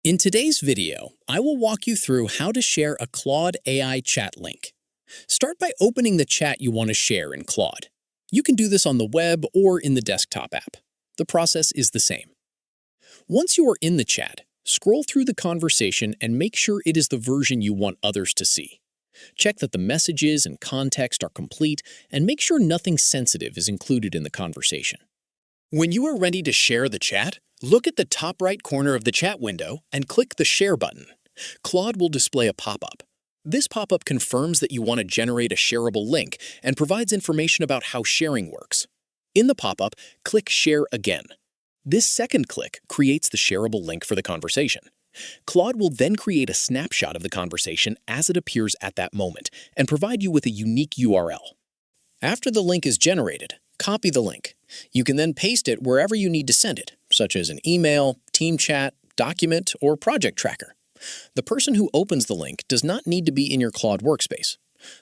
In today's video, I will walk you through how to share a Claude AI chat link. Start by opening the chat you want to share in Claude. You can do this on the web or in the desktop app. The process is the same. Once you are in the chat, scroll through the conversation and make sure it is the version you want others to see. Check that the messages and context are complete and make sure nothing sensitive is included in the conversation. When you are ready to share the chat, look at the top right corner of the chat window and click the Share button. Claude will display a pop-up. This pop-up confirms that you want to generate a shareable link and provides information about how sharing works. In the pop-up, click Share Again. This second click creates the shareable link for the conversation. Claude will then create a snapshot of the conversation as it appears at that moment and provide you with a unique URL. After the link is generated, copy the link. You can then paste it wherever you need to send it, such as an email, team chat, document, or project tracker. The person who opens the link does not need to be in your Claude workspace.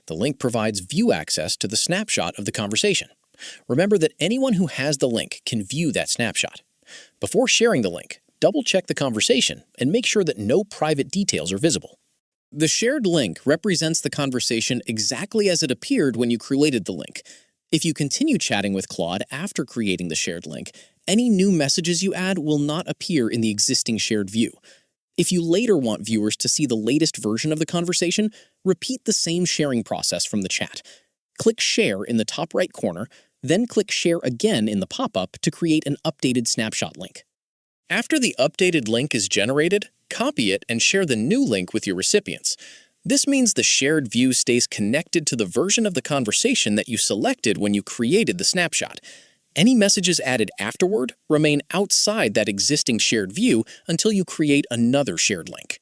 The link provides view access to the snapshot of the conversation. Remember that anyone who has the link can view that snapshot. Before sharing the link, double-check the conversation and make sure that no private details are visible. The shared link represents the conversation exactly as it appeared when you created the link. If you continue chatting with Claude after creating the shared link, any new messages you add will not appear in the existing shared view. If you later want viewers to see the latest version of the conversation, repeat the same sharing process from the chat. Click Share in the top right corner, then click Share Again in the pop-up to create an updated snapshot link. After the updated link is generated, copy it and share the new link with your recipients. This means the shared view stays connected to the version of the conversation that you selected when you created the snapshot. Any messages added afterward remain outside that existing shared view until you create another shared link.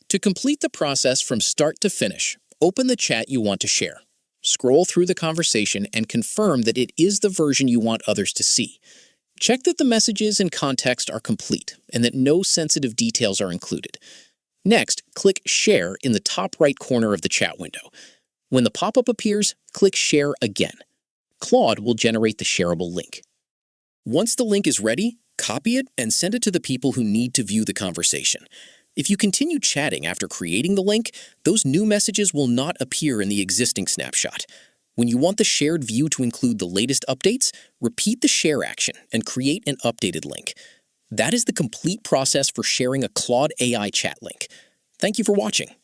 To complete the process from start to finish, open the chat you want to share. Scroll through the conversation and confirm that it is the version you want others to see. Check that the messages and context are complete and that no sensitive details are included. Next, click Share in the top right corner of the chat window. When the pop-up appears, click Share Again. Claude will generate the shareable link. Once the link is ready, copy it and send it to the people who need to view the conversation. If you continue chatting after creating the link, those new messages will not appear in the existing snapshot. When you want the shared view to include the latest updates, repeat the share action and create an updated link. That is the complete process for sharing a Claude AI chat link. Thank you for watching.